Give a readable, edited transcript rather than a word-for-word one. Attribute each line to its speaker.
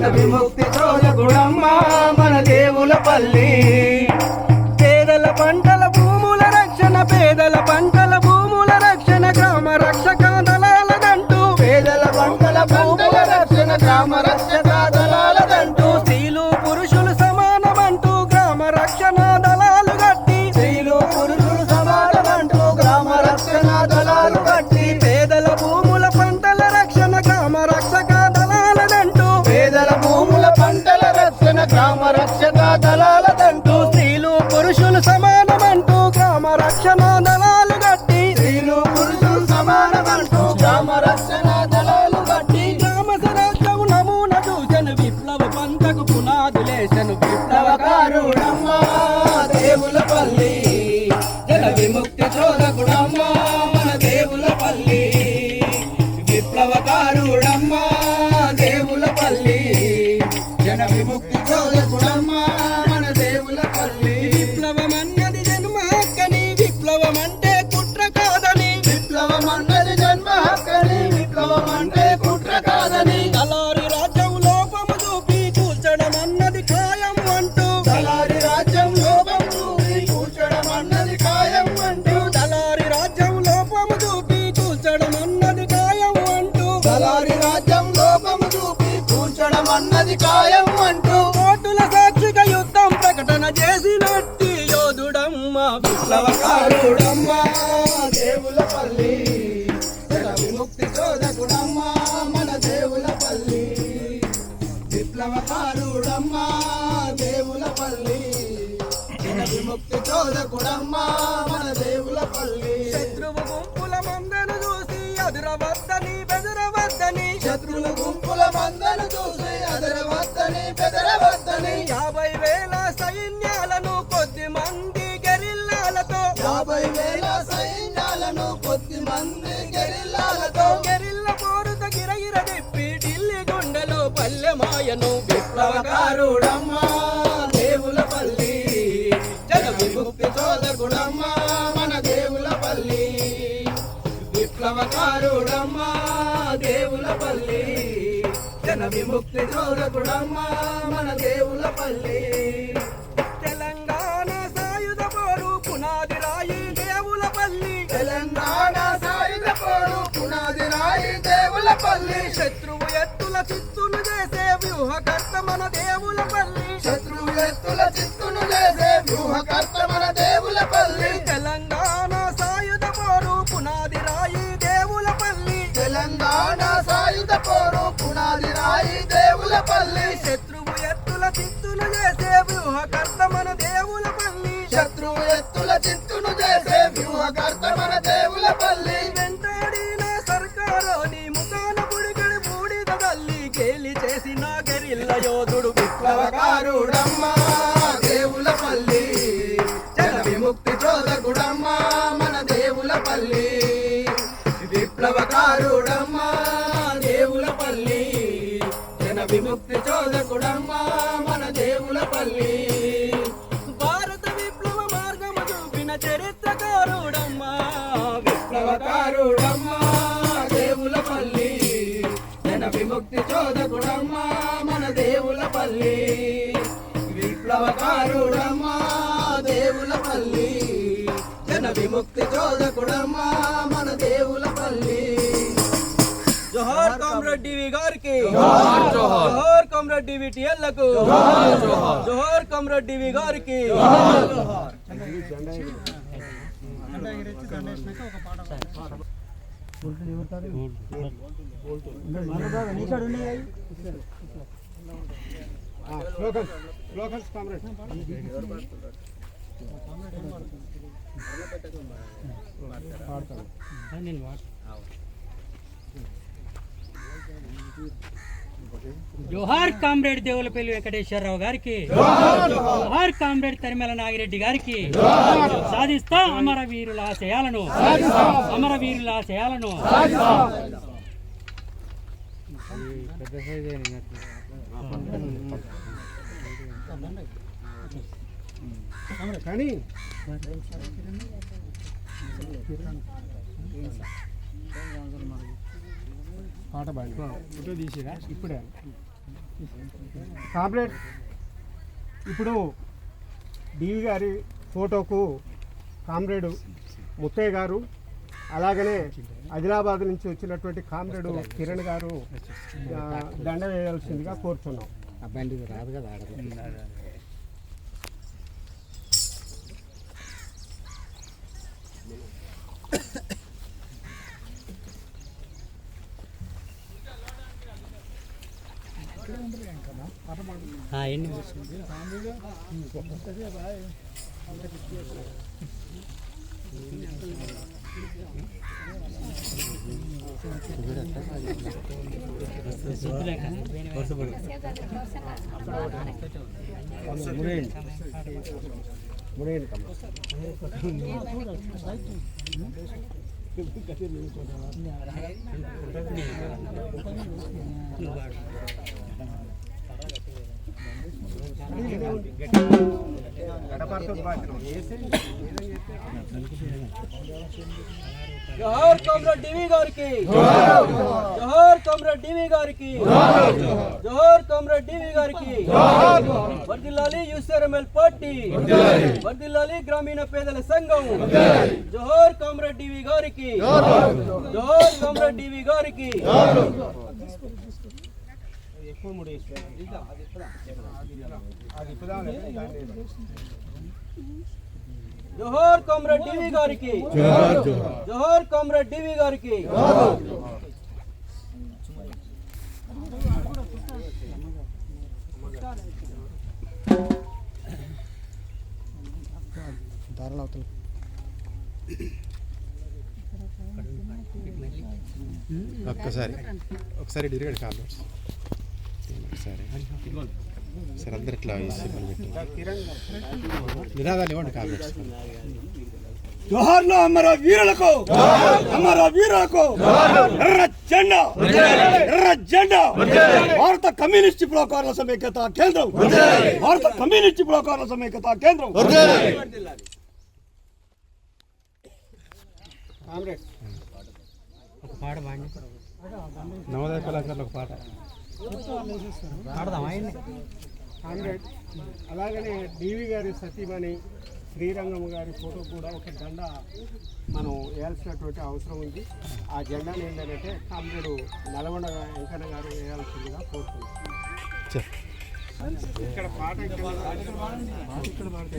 Speaker 1: విముక్తి చోదకుడమ్మ మన దేవులపల్లి.
Speaker 2: పేదల పంటల భూముల రక్షణ, పేదల పంటల భూముల రక్షణ, గ్రామ రక్షక దళాలదంటూ,
Speaker 1: పేదల పంటల భూముల రక్షణ, గ్రామ రక్షక దళాలదంటూ,
Speaker 2: స్త్రీలు పురుషులు సమానమంటూ గ్రామ రక్షణ దళాలు గట్టి,
Speaker 1: స్త్రీలు పురుషులు సమానమంటూ గ్రామ రక్షణ దళాలు కట్టి,
Speaker 2: పేదల భూముల పంటల రక్షణ, గ్రామ రక్షక దళాలదంటూ,
Speaker 1: పేదల భూముల పంటల రక్షణ, గ్రామ రక్షక దళాలదంటూ,
Speaker 2: స్త్రీలు పురుషులు సమానమంటూ గ్రామ రక్షణ దళాలు గట్టి,
Speaker 1: స్త్రీలు పురుషులు సమానమంటూ గ్రామ రక్షణ దళాలు కట్టి,
Speaker 2: గ్రామ స్వరాజ్యం నమూన చూసెను, విప్లవ పంటకు పునాదులేసెను,
Speaker 1: విప్లవకారుడమ్మ దేవులపల్లి. జన విముక్తి చోదకుడమ్మ మన దేవులపల్లి. విప్లవకారుడమ్మ దేవులపల్లి. జన విముక్తి చోదకుడమ్మ మన దేవులపల్లి.
Speaker 2: విప్లవమన్నది జన్మ హక్కని, విప్లవమంటే కుట్ర కాదని,
Speaker 1: విప్లవమన్నది జన్మ హక్కని, విప్లవమంటే కుట్ర కాదని,
Speaker 2: దళారి రాజ్యం లోపము చూపి కూల్చడమన్నది ఖాయం అంటూ,
Speaker 1: దళారి రాజ్యం లోపం చూపి కూర్చడమన్నది ఖాయం అంటూ,
Speaker 2: దళారి రాజ్యం లోపము చూపి కూల్చడమన్నది ఖాయం అంటూ,
Speaker 1: దళారి రాజ్యం లోపం చూపి కూర్చడమన్నది ఖాయం అంటూ,
Speaker 2: కోర్టుల సాక్షిగా యుద్ధం ప్రకటన చేసినట్టి యోధుడమ్మ
Speaker 1: విప్లవకారుడమ్మ దేవులపల్లి. జన విముక్తి చోదకుడమ్మ మన దేవులపల్లి. విప్లవకారుడమ్మ దేవులపల్లి. జన విముక్తి చోదకుడమ్మ మన దేవులపల్లి.
Speaker 2: శత్రువు గుంపుల మందను చూసి అదురవద్దని బెదరవద్దని,
Speaker 1: శత్రుల గుంపుల మందను చూసి అదరవద్దని బెదరవద్దని,
Speaker 2: 50,000 సైన్యాలను కొద్ది మంది గెరిల్లాలతో,
Speaker 1: 50,000 సైన్యాలను కొద్ది మంది గెరిల్లాలతో,
Speaker 2: గెరిల్ల పోరుత గిరగిర తిప్పి ఢిల్లీ గుండెలో పల్లెమాయను
Speaker 1: విప్లవకారుడమ్మ దేవులపల్లి. జన విముక్తి చోదకుడమ్మ మన దేవులపల్లి. విప్లవకారుడమ్మ దేవులపల్లి. జన విముక్తి చోదకుడమ్మ మన దేవులపల్లి.
Speaker 2: తెలంగాణ సాయుధ పోరు పునాది రాయి దేవులపల్లి,
Speaker 1: తెలంగాణ సాయుధ పోరు పునాది రాయి దేవులపల్లి.
Speaker 2: శత్రువు ఎత్తుల చిత్తులు చేసే వ్యూహకర్త మన దేవులపల్లి,
Speaker 1: శత్రువు ఎత్తుల చిత్తును చేసే వ్యూహకర్త మన దేవులపల్లి.
Speaker 2: తెలంగాణ సాయుధ పోరు పునాది రాయి దేవులపల్లి,
Speaker 1: తెలంగాణ సాయుధ పోరు పునాది రాయి దేవులపల్లి.
Speaker 2: శత్రువు ఎత్తుల చిత్తులు చేసే వ్యూహకర్త మన దేవులపల్లి,
Speaker 1: శత్రువు ఎత్తుల చిత్తును చేసే వ్యూహకర్త మన దేవులపల్లి.
Speaker 2: వెంటాడిన సర్కారోని ముఖాన బుడిగడి బూడిద తల్లి గేలి చేసిన గెరిల్ల యోధుడు
Speaker 1: విప్లవకారుడమ్మ దేవులపల్లి. జన విముక్తి చోదకుడమ్మ మన దేవులపల్లి. విప్లవకారుడమ్మ దేవులపల్లి. జన విముక్తి చోదకుడమ్మ మన దేవులపల్లి.
Speaker 2: భారత విప్లవ మార్గము చూపిన చరిత్రకారుడమ్మ
Speaker 1: విప్లవకారుడమ్మ దేవులపల్లి. జన విముక్తి చోదకుడమ్మ మన దేవులపల్లి. విప్లవకారుడమ్మ దేవులపల్లి. జన విముక్తి చోదకుడమ్మ మన దేవులపల్లి.
Speaker 2: జోహార్ కామ్రేడ్ డివి గారికి,
Speaker 1: జోహార్ జోహార్.
Speaker 2: జోహార్ కామ్రేడ్ డివి టిఎల్లకు, జోహార్ కామ్రేడ్ డివి గారికి.
Speaker 3: జోహార్ కామ్రేడ్ దేవులపల్లి వెంకటేశ్వరరావు గారికి, జోహార్ కామ్రేడ్ తరిమెల నాగిరెడ్డి గారికి. సాధిస్తాం అమరవీరుల ఆశయాలను, అమరవీరుల ఆశయాలను.
Speaker 4: కానీ పాట బాగా ఫోటో తీసిరా ఇప్పుడే కామ్రేడ్ ఇప్పుడు డివి గారి ఫోటోకు కామ్రేడు ముత్తయ్య గారు, అలాగనే ఆదిలాబాద్ నుంచి వచ్చినటువంటి కామ్రేడు కిరణ్ గారు దండ వేయాల్సిందిగా కోరుతున్నాం.
Speaker 5: బండి రాదు కదా
Speaker 2: జోహార్ కామ్రేడ్ డివి గారికి, జోహార్ కామ్రేడ్ డివి గారికి, జోహార్ కామ్రేడ్ డివి గారికి. వర్ధిల్లాలి యూసీఆర్ఎంఎల్ పార్టీ, వర్ధిల్లాలి గ్రామీణ పేదల సంఘం. జోహార్ కామ్రేడ్ డివి గారికి, జోహార్ కామ్రేడ్ డివి గారికి. జోహార్ కామ్రేడ్ డివి గారికి, జోహార్ కామ్రేడ్ డివి గారికి.
Speaker 6: ఒకసారి డిరిగడ్ కామ్రేడ్స్ సరే అందరు ఇట్లా నినాదాలు ఇవ్వండి కామ్రేడ్స్.
Speaker 1: జోహార్లు అమర వీరులకు, అమర వీరులకు ఎర్ర జెండా, ఎర్ర జెండా. భారత కమ్యూనిస్ట్ బ్లాకర్ల సమైక్యత కేంద్రం, భారత కమ్యూనిస్ట్ బ్లాకర్ల సమైక్యత కేంద్రం.
Speaker 3: ఒక పాట పాడి
Speaker 6: నవోదయ కళాశాలలో ఒక పాట
Speaker 3: పాడదాం ఆయన్ని.
Speaker 4: కామ్రేడ్ అలాగనే డివి గారి సతీమణి శ్రీరంగం గారి ఫోటో కూడా ఒక జెండా మనం వేయాల్సినటువంటి అవసరం ఉంది. ఆ జెండాని ఏంటంటే కామ్రేడు నల్గొండ వెంకన్న గారు వేయాల్సిందిగా కోరుతున్నాం. ఇక్కడ పాట ఇక్కడ పాడితే